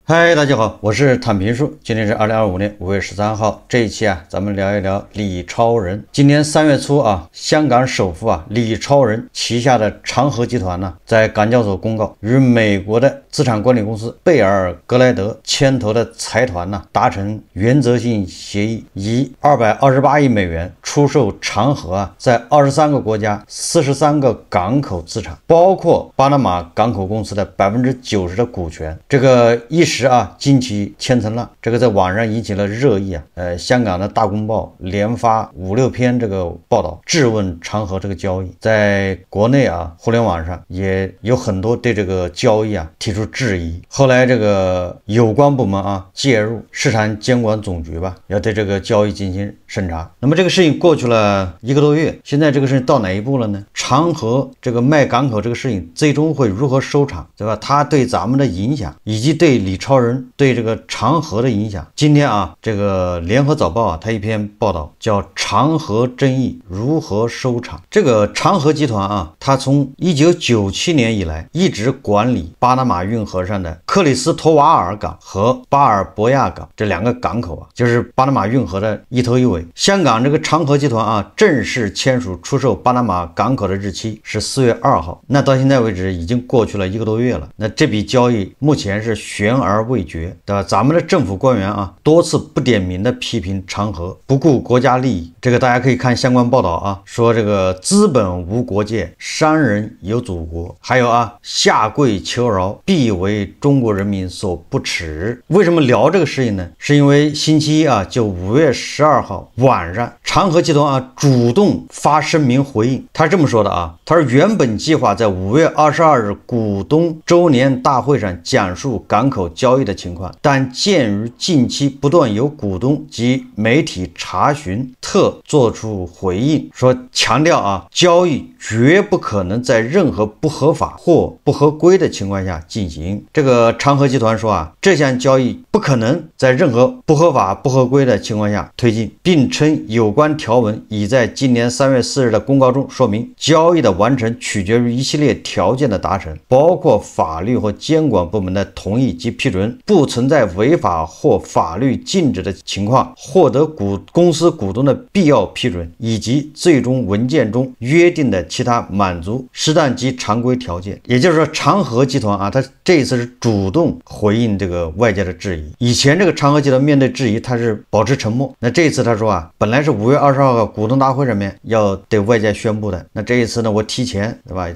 嗨，大家好，我是坦平叔。今天是2025年5月13号，这一期咱们聊一聊李超人。今年3月初香港首富李超人旗下的长和集团在港交所公告，与美国的资产管理公司贝尔格莱德牵头的财团达成原则性协议，以228亿美元出售长和在23个国家43个港口资产，包括巴拿马港口公司的90%的股权。这个一时惊起千层浪，这个在网上引起了热议香港的大公报连发5-6篇这个报道，质问长和这个交易。在国内互联网上也有很多对这个交易提出质疑。后来这个有关部门介入，市场监管总局要对这个交易进行审查。那么这个事情过去了1个多月，现在这个事情到哪一步了呢？长和这个卖港口这个事情最终会如何收场，对吧？它对咱们的影响，以及对李超人对这个长和的影响。今天这个联合早报它一篇报道叫长和争议如何收场。这个长和集团它从1997年以来一直管理巴拿马运河上的克里斯托瓦尔港和巴尔博亚港这2个港口就是巴拿马运河的一头一尾。香港这个长和集团正式签署出售巴拿马港口的日期是4月2号，那到现在为止已经过去了1个多月了。那这笔交易目前是悬而未决，对吧？咱们的政府官员多次不点名的批评长和不顾国家利益，这个大家可以看相关报道说这个资本无国界，商人有祖国，还有下跪求饶必为中国人民所不耻。为什么聊这个事情呢？是因为星期一就5月12号晚上，长和集团主动发声明回应。他是这么说的他说原本计划在5月22日股东周年大会上讲述港口交易的情况，但鉴于近期不断有股东及媒体查询，特做出回应，说强调交易绝不可能在任何不合法或不合规的情况下进行。这个长和集团说这项交易不可能在任何不合法不合规的情况下推进，并称有关条文已在今年3月4日的公告中说明，交易的完成取决于一系列条件的达成，包括法律或监管部门的同意及批准，不存在违法或法律禁止的情况，获得公司股东的必要批准，以及最终文件中约定的其他满足适当及常规条件。也就是说，长和集团它这一次是主动回应这个外界的质疑。以前这个长和集团面对质疑它是保持沉默，那这一次他说本来是5月22号股东大会上面要对外界宣布的，那这一次呢我提前，对吧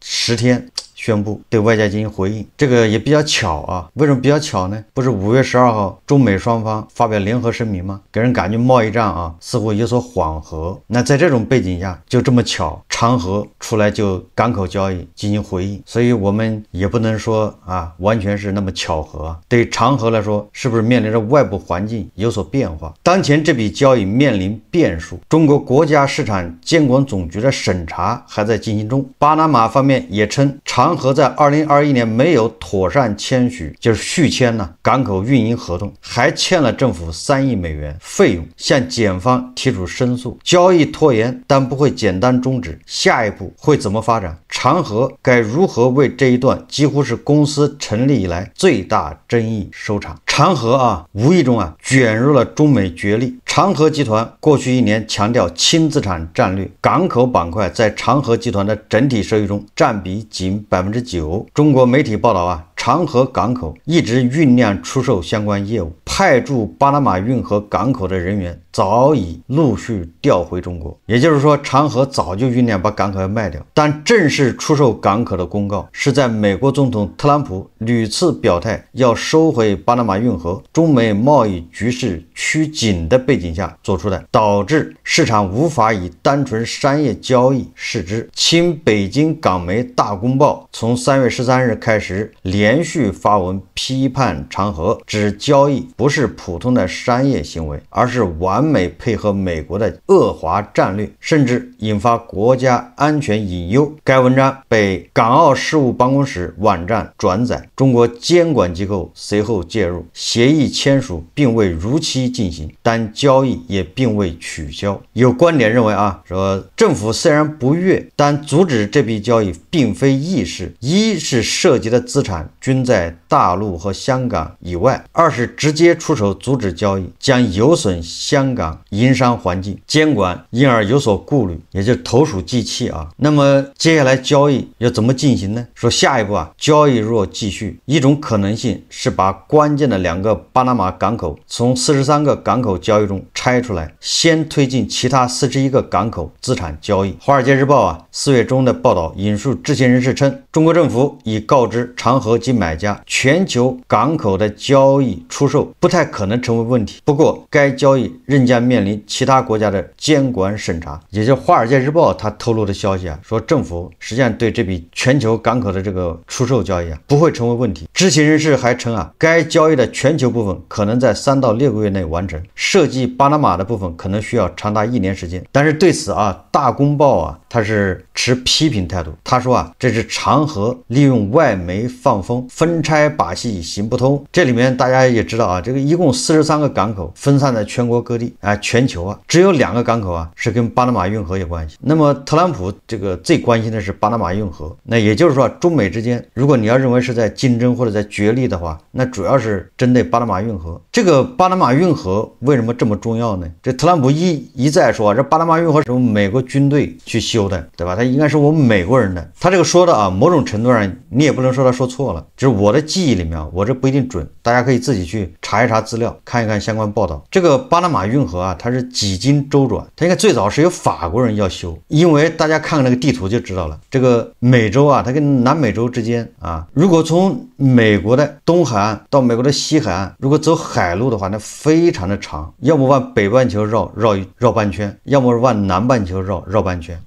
，10天宣布对外界进行回应。这个也比较巧为什么比较巧呢？不是5月12号中美双方发表联合声明吗？给人感觉贸易战似乎有所缓和。那在这种背景下，就这么巧，长和出来就港口交易进行回应，所以我们也不能说完全是那么巧合。对长和来说，是不是面临着外部环境有所变化？当前这笔交易面临变数，中国国家市场监管总局的审查还在进行中。巴拿马方面也称长和在2021年没有妥善签许，就是续签港口运营合同，还欠了政府3亿美元费用，向检方提出申诉。交易拖延，但不会简单终止，下一步会怎么发展？长和该如何为这一段几乎是公司成立以来最大争议收场？长和无意中卷入了中美角力。长和集团过去1年强调轻资产战略，港口板块在长和集团的整体收益中占比仅9%。中国媒体报道长和港口一直酝酿出售相关业务，派驻巴拿马运河港口的人员早已陆续调回中国。也就是说，长和早就酝酿把港口要卖掉，但正式出售港口的公告是在美国总统特朗普屡次表态要收回巴拿马运河，中美贸易局势趋紧的背景下做出的，导致市场无法以单纯商业交易视之。亲北京港媒大公报从3月13日开始连续发文批判长和，指交易不是普通的商业行为，而是完反美配合美国的恶华战略，甚至引发国家安全隐忧。该文章被港澳事务办公室网站转载，中国监管机构随后介入，协议签署并未如期进行，但交易也并未取消。有观点认为说政府虽然不悦，但阻止这笔交易并非易事。一是涉及的资产均在大陆和香港以外，二是直接出手阻止交易将有损香港营商环境，监管因而有所顾虑，也就投鼠忌器那么接下来交易要怎么进行呢？说下一步交易若继续，一种可能性是把关键的2个巴拿马港口从43个港口交易中拆出来，先推进其他41个港口资产交易。华尔街日报4月中的报道引述知情人士称，中国政府已告知长河及买家，全球港口的交易出售不太可能成为问题，不过该交易仍将面临其他国家的监管审查。也就是华尔街日报他透露的消息说政府实际上对这笔全球港口的这个出售交易不会成为问题。知情人士还称该交易的全球部分可能在3到6个月内完成，涉及巴拿马的部分可能需要长达1年时间。但是对此大公报他是持批评态度，他说这是长河利用外媒放风，分拆把戏行不通。这里面大家也知道这个一共43个港口分散在全国各地全球只有2个港口是跟巴拿马运河有关系。那么特朗普这个最关心的是巴拿马运河，那也就是说中美之间，如果你要认为是在竞争或者在角力的话，那主要是针对巴拿马运河。这个巴拿马运河为什么这么重要呢？这特朗普一再说这巴拿马运河是我们美国军队去修的，对吧？它应该是我们美国人的。他这个说的某种程度上你也不能说他说错了，就是我的记忆里面我这不一定准，大家可以自己去查一查资料，看一看相关报道。这个巴拿马运河它是几经周转，它应该最早是由法国人要修，因为大家看看那个地图就知道了，这个美洲它跟南美洲之间如果从美国的东海岸到美国的西海岸，如果走海路的话，那非常的长，要么往北半球绕半圈，要么往南半球绕半圈。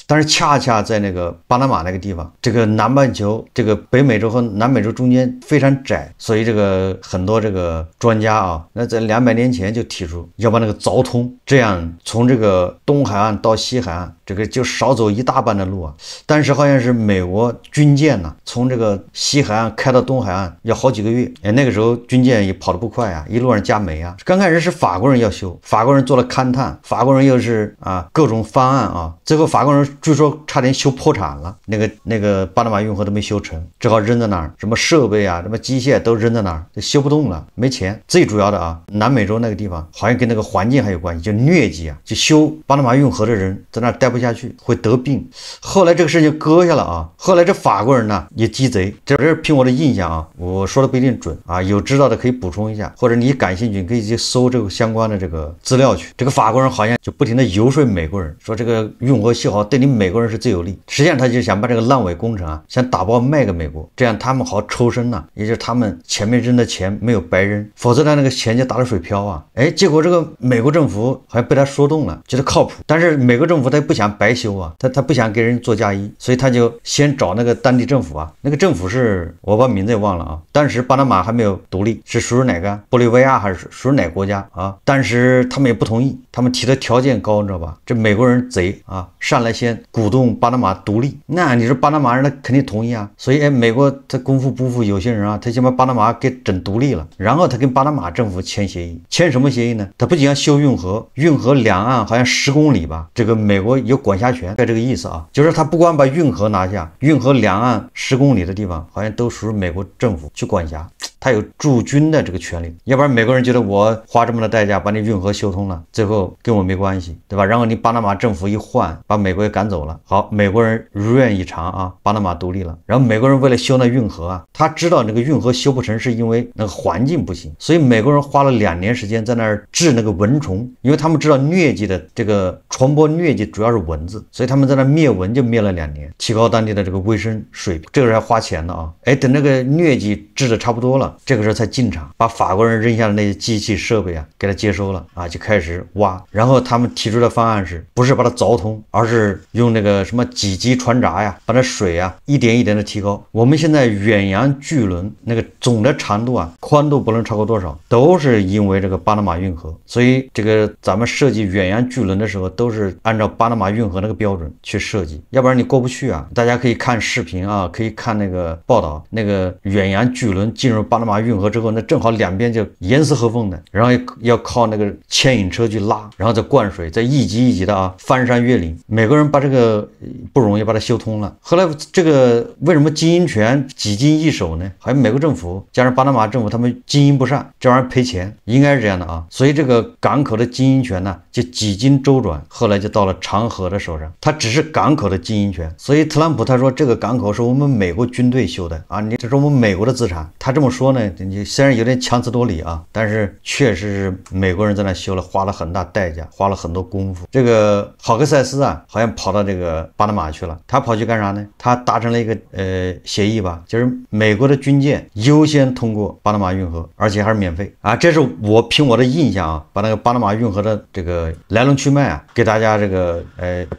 但是恰恰在那个巴拿马那个地方，这个南半球这个北美洲和南美洲中间非常窄，所以这个很多这个专家那在200年前就提出要把那个凿通，这样从这个东海岸到西海岸这个就少走一大半的路但是好像是美国军舰从这个西海岸开到东海岸要好几个月，那个时候军舰也跑得不快一路上加煤刚开始是法国人要修，法国人做了勘探，法国人又是各种方案最后法国人据说差点修破产了，那个巴拿马运河都没修成，只好扔在那儿，什么设备什么机械都扔在那儿，就修不动了，没钱。最主要的南美洲那个地方好像跟那个环境还有关系，就疟疾就修巴拿马运河的人在那儿待不下去，会得病。后来这个事情搁下了后来这法国人也鸡贼，这是凭我的印象我说的不一定准有知道的可以补充一下，或者你感兴趣可以去搜这个相关的这个资料去。这个法国人好像就不停的游说美国人说这个运河修好对你美国人是最有利，实际上他就想把这个烂尾工程想打包卖给美国，这样他们好抽身也就是他们前面扔的钱没有白扔，否则他那个钱就打了水漂结果这个美国政府好像被他说动了，觉得靠谱，但是美国政府他不想白修他不想给人做嫁衣，所以他就先找那个当地政府那个政府是我把名字也忘了当时巴拿马还没有独立，是属于哪个玻利维亚还是属于哪个国家但是他们也不同意，他们提的条件高，你知道吧？这美国人贼上来先鼓动巴拿马独立，那你说巴拿马人他肯定同意所以美国他功夫不负有心人他先把巴拿马给整独立了，然后他跟巴拿马政府签协议，签什么协议呢？他不仅要修运河两岸好像10公里吧，这个美国有管辖权，这个意思就是他不光把运河拿下，运河两岸10公里的地方好像都属于美国政府去管辖，他有驻军的这个权利，要不然美国人觉得我花这么多代价把你运河修通了，最后跟我没关系，对吧？然后你巴拿马政府一换，把美国也赶走了，好，美国人如愿以偿巴拿马独立了。然后美国人为了修那运河他知道那个运河修不成是因为那个环境不行，所以美国人花了2年时间在那儿治那个蚊虫，因为他们知道疟疾的这个传播疟疾主要是蚊子，所以他们在那灭蚊就灭了2年，提高当地的这个卫生水平，这个是要花钱的等那个疟疾治的差不多了了，这个时候才进场，把法国人扔下的那些机器设备啊给它接收了啊，就开始挖。然后他们提出的方案是不是把它凿通，而是用那个什么几级船闸呀，把那水啊一点一点的提高。我们现在远洋巨轮那个总的长度啊，宽度不能超过多少，都是因为这个巴拿马运河。所以这个咱们设计远洋巨轮的时候，都是按照巴拿马运河那个标准去设计，要不然你过不去啊。大家可以看视频啊，可以看那个报道，那个远洋巨轮进入巴拿马运河之后，那正好两边就严丝合缝的，然后要靠那个牵引车去拉，然后再灌水，再一级一级的啊翻山越岭。美国人把这个不容易把它修通了。后来这个为什么经营权几经易手呢？好像美国政府加上巴拿马政府他们经营不善，这玩意儿赔钱，应该是这样的啊。所以这个港口的经营权呢就几经周转，后来就到了长河的手上。它只是港口的经营权，所以特朗普他说这个港口是我们美国军队修的啊，这是我们美国的资产。他这么说呢，你虽然有点强词夺理啊，但是确实是美国人在那修了，花了很大代价，花了很多功夫。这个豪克塞斯啊，好像跑到这个巴拿马去了，他跑去干啥呢？他达成了一个协议吧，就是美国的军舰优先通过巴拿马运河，而且还是免费啊。这是我凭我的印象啊，把那个巴拿马运河的这个来龙去脉啊，给大家这个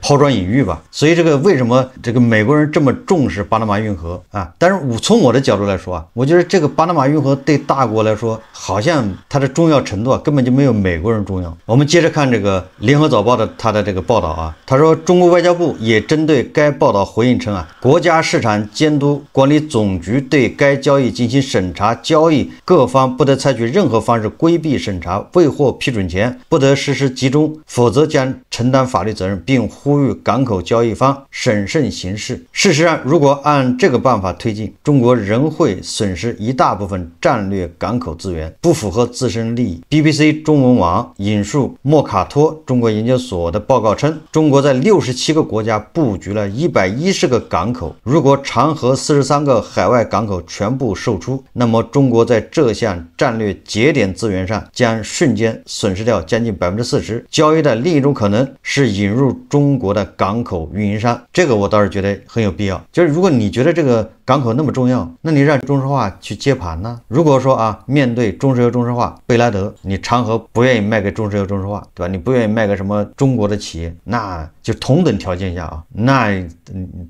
抛砖引玉吧。所以这个为什么这个美国人这么重视巴拿马运河啊？但是从我的角度来说啊，我觉得这个巴拿马运河对大国来说，好像它的重要程度啊，根本就没有美国人重要。我们接着看这个联合早报的它的这个报道啊，他说中国外交部也针对该报道回应称啊，国家市场监督管理总局对该交易进行审查，交易各方不得采取任何方式规避审查，未获批准前不得实施集中，否则将承担法律责任，并呼吁港口交易方审慎行事。事实上，如果按这个办法推进，中国仍会损失一大部分战略港口资源，不符合自身利益。BBC 中文网引述莫卡托中国研究所的报告称，中国在67个国家布局了110个港口，如果长河43个海外港口全部售出，那么中国在这项战略节点资源上将瞬间损失掉将近40%。交易的另一种可能是引入中国的港口运营商，这个我倒是觉得很有必要。就是如果你觉得这个港口那么重要，那你让中石化去接盘呢？如果说啊，面对中石油、中石化、贝莱德，你长河不愿意卖给中石油、中石化，对吧？你不愿意卖给什么中国的企业，那就同等条件下啊，那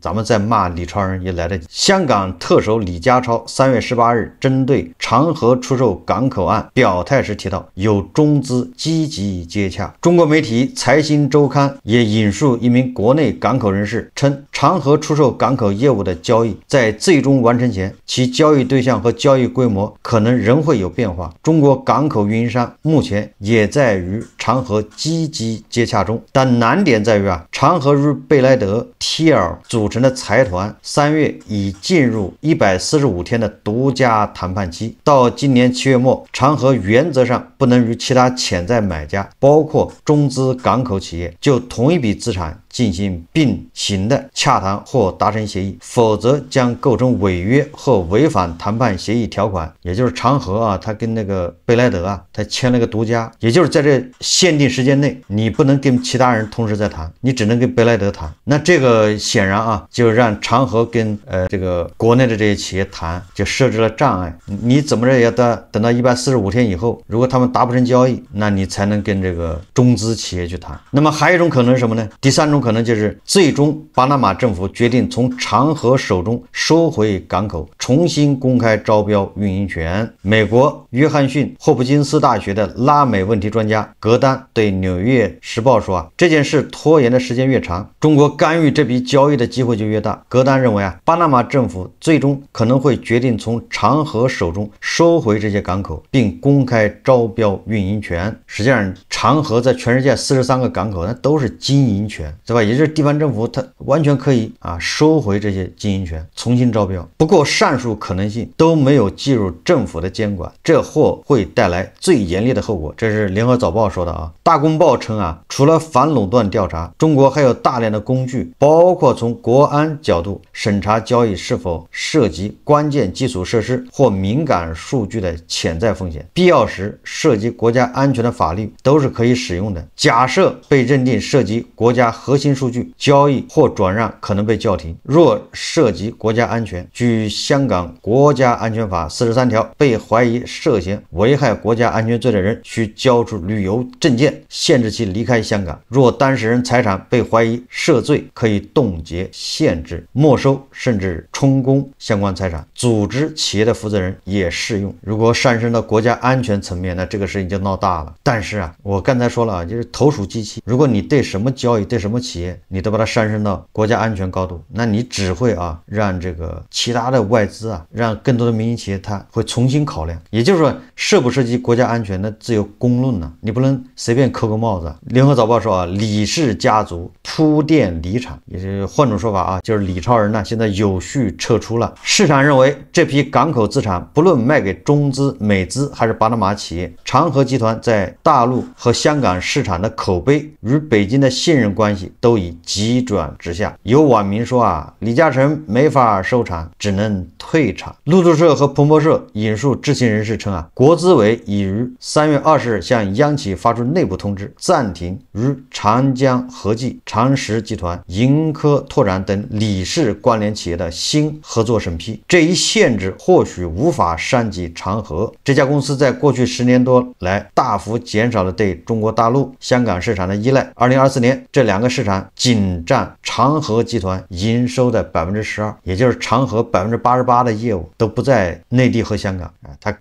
咱们再骂李超人也来得及。香港特首李家超3月18日针对长河出售港口案表态时提到，有中资积极接洽。中国媒体财新周刊也引述一名国内港口人士称，长河出售港口业务的交易在最终完成前，其交易对象和交易规模可能仍会有变化。中国港口运营商目前也在与长河积极接洽中，但难点在于啊，长河与贝莱德、TL 组成的财团3月已进入145天的独家谈判期，到今年7月末，长河原则上不能与其他潜在买家，包括中资港口企业，就同一笔资产进行并行的洽谈或达成协议，否则将构成违约或违反谈判协议条款。也就是长河啊，他跟那个贝莱德啊，他签了个独家，也就是在这限定时间内，你不能跟其他人同时在谈，你只能跟贝莱德谈。那这个显然啊，就让长河跟这个国内的这些企业谈，就设置了障碍。你怎么着也要等到145天以后，如果他们达不成交易，那你才能跟这个中资企业去谈。那么还有一种可能是什么呢？第三种可能就是最终巴拿马政府决定从长河手中收回港口，重新公开招标运营权。美国约翰逊霍普金斯大学的拉美问题专家格丹对纽约时报说啊，这件事拖延的时间越长，中国干预这笔交易的机会就越大。格丹认为啊，巴拿马政府最终可能会决定从长河手中收回这些港口，并公开招标运营权。实际上，长河在全世界43个港口那都是经营权，对吧？也就是地方政府它完全可以啊收回这些经营权，重新招标。不过上述可能性都没有进入政府的监管，这或会带来最严厉的后果。这是联合早报说的啊。大公报称啊，除了反垄断调查，中国还有大量的工具，包括从国安角度审查交易是否涉及关键基础设施或敏感数据的潜在风险，必要时涉及国家安全的法律都是可以使用的。假设被认定涉及国家核心数据，交易或转让可能被叫停。若涉及国家安全，据香港国家安全法43条，被怀疑涉嫌危害国家安全罪的人需交出旅游证件，限制其离开香港。若当事人财产被怀疑涉罪，可以冻结、限制、没收甚至充公相关财产。组织企业的负责人也适用。如果上升到国家安全层面，那这个事情就闹大了。但是啊，我刚才说了啊，就是投鼠忌器。如果你对什么交易、对什么企业，你都把它上升到国家安全高度，那你只会让这个其他的外资让更多的民营企业它会重新考量。也就是说，涉不涉及国家安全，那自有公论呢，你不能随便扣个帽子。联合早报说李氏家族铺垫离场，也是换种说法就是李超人呢现在有序撤出了。市场认为这批港口资产不论卖给中资、美资还是巴拿马企业，长和集团在大陆和香港市场的口碑与北京的信任关系都已急转直下。有网民说李嘉诚没法收场，只能退场。路透社和彭博社引述知情人士称国资委已于3月20日向央企发出内部通知，暂停与长江和记、长实集团、盈科拓展等李氏关联企业的新合作审批。这一限制或许无法伤及长和。这家公司在过去10年多来大幅减少了对中国大陆、香港市场的依赖。2024年，这两个市场仅占长和集团营收的 12%， 也就是长和 88% 的业务都不在内地和香港。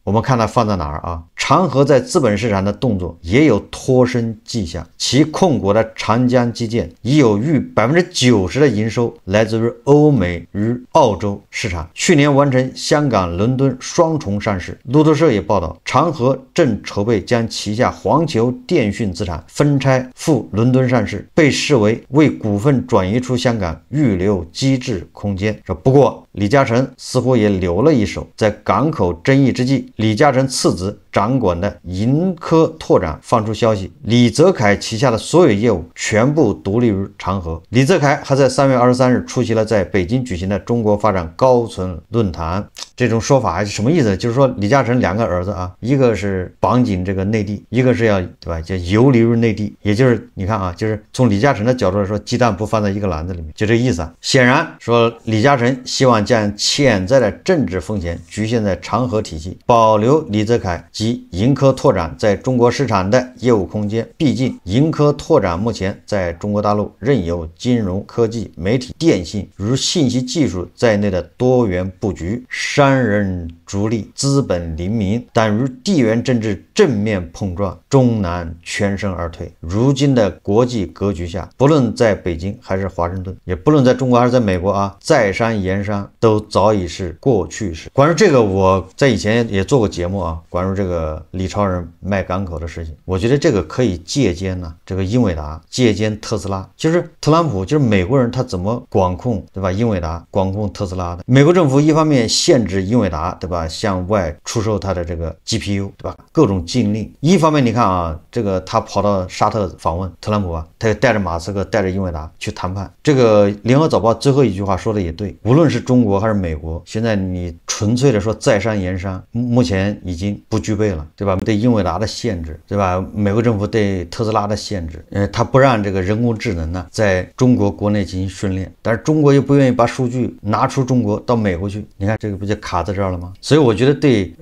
我们看它放在哪儿长和在资本市场的动作也有脱身迹象，其控股的长江基建已有逾 90% 的营收来自于欧美与澳洲市场，去年完成香港、伦敦双重上市。路透社也报道，长和正筹备将旗下环球电讯资产分拆赴伦敦上市，被视为为股份转移出香港预留机制空间。不过李嘉诚似乎也留了一手，在港口争议之际，李嘉诚次子掌管的盈科拓展放出消息，李泽楷旗下的所有业务全部独立于长和。李泽楷还在3月23日出席了在北京举行的中国发展高层论坛。这种说法还是什么意思？就是说李嘉诚两个儿子一个是绑紧这个内地，一个是要对吧，就游离于内地。也就是你看就是从李嘉诚的角度来说，鸡蛋不放在一个篮子里面，就这意思显然说李嘉诚希望将潜在的政治风险局限在长和体系，保留李泽楷及盈科拓展在中国市场的业务空间。毕竟盈科拓展目前在中国大陆任有金融、科技、媒体、电信与信息技术在内的多元布局，商人逐利，资本黎民，但与地缘政治正面碰撞，终难全身而退。如今的国际格局下，不论在北京还是华盛顿，也不论在中国还是在美国在商言商都早已是过去式。关于这个，我在以前也做过节目关于这个李超人卖港口的事情，我觉得这个可以借鉴这个英伟达，借鉴特斯拉。就是特朗普，就是美国人他怎么管控对吧？英伟达管控特斯拉的。美国政府一方面限制英伟达对吧向外出售它的这个 GPU 对吧，各种禁令。一方面你看这个他跑到沙特访问，特朗普他就带着马斯克带着英伟达去谈判。这个联合早报最后一句话说的也对，无论是中国还是美国，现在你纯粹的说在商言商，目前已经不具备了对吧？对英伟达的限制对吧？美国政府对特斯拉的限制，他不让这个人工智能在中国国内进行训练，但是中国又不愿意把数据拿出中国到美国去，你看这个不就卡在这儿了吗？所以我觉得对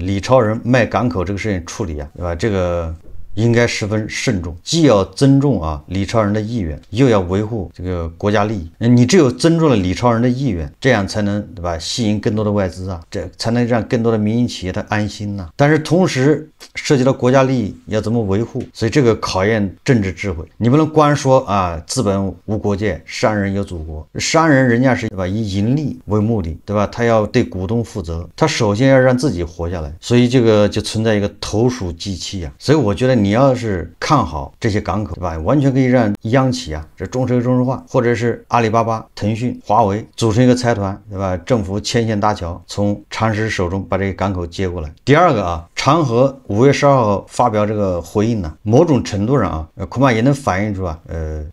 李超人卖港口这个事情处理对吧，这个应该十分慎重，既要尊重李超人的意愿，又要维护这个国家利益。你只有尊重了李超人的意愿，这样才能对吧吸引更多的外资这才能让更多的民营企业的安心但是同时涉及到国家利益要怎么维护，所以这个考验政治智慧。你不能光说资本无国界，商人有祖国。商人人家是对吧以盈利为目的对吧，他要对股东负责，他首先要让自己活下来，所以这个就存在一个投鼠忌器所以我觉得你要是看好这些港口对吧，完全可以让央企这中石油、中石化或者是阿里巴巴、腾讯、华为组成一个财团对吧，政府牵线搭桥，从长实手中把这个港口接过来。第二个长和5月12号发表这个回应某种程度上恐怕也能反映出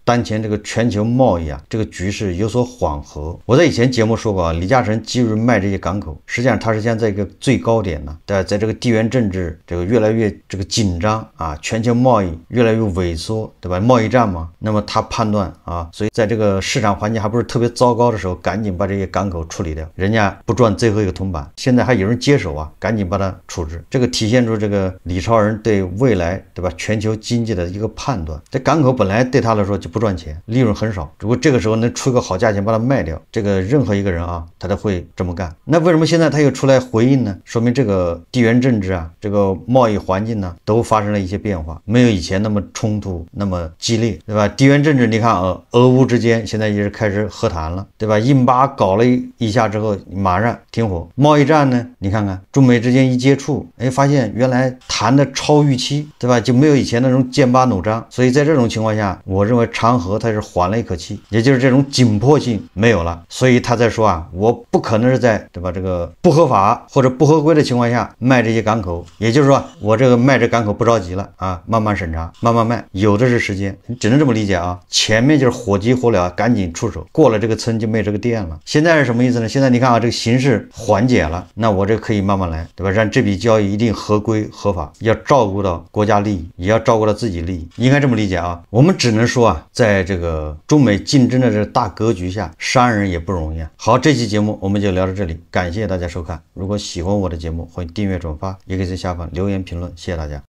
当前这个全球贸易这个局势有所缓和。我在以前节目说过李嘉诚急于卖这些港口，实际上他是现在一个最高点在这个地缘政治这个越来越这个紧张全球贸易越来越萎缩，对吧？贸易战嘛，那么他判断啊，所以在这个市场环境还不是特别糟糕的时候，赶紧把这些港口处理掉，人家不赚最后一个铜板，现在还有人接手啊，赶紧把它处置。这个体现出这个李超人对未来，对吧？全球经济的一个判断。这港口本来对他来说就不赚钱，利润很少，如果这个时候能出个好价钱把它卖掉，这个任何一个人啊，他都会这么干。那为什么现在他又出来回应呢？说明这个地缘政治啊，这个贸易环境呢，都发生了一些变化，没有以前那么冲突那么激烈，对吧？地缘政治你看俄乌之间现在也是开始和谈了，对吧？印巴搞了一下之后马上停火。贸易战呢，你看看中美之间一接触，发现原来谈的超预期，对吧？就没有以前那种剑拔弩张。所以在这种情况下，我认为长和它是缓了一口气，也就是这种紧迫性没有了，所以他在说啊，我不可能是在，对吧？这个不合法或者不合规的情况下卖这些港口，也就是说我这个卖这港口不着急了啊，慢慢审查，慢慢卖，有的是时间，你只能这么理解啊。前面就是火急火燎，赶紧出手，过了这个村就没这个店了。现在是什么意思呢？现在你看啊，这个形势缓解了，那我这可以慢慢来，对吧？让这笔交易一定合规合法，要照顾到国家利益，也要照顾到自己利益，应该这么理解啊。我们只能说啊，在这个中美竞争的这大格局下，商人也不容易啊。好，这期节目我们就聊到这里，感谢大家收看。如果喜欢我的节目，欢迎订阅转发，也可以在下方留言评论，谢谢大家。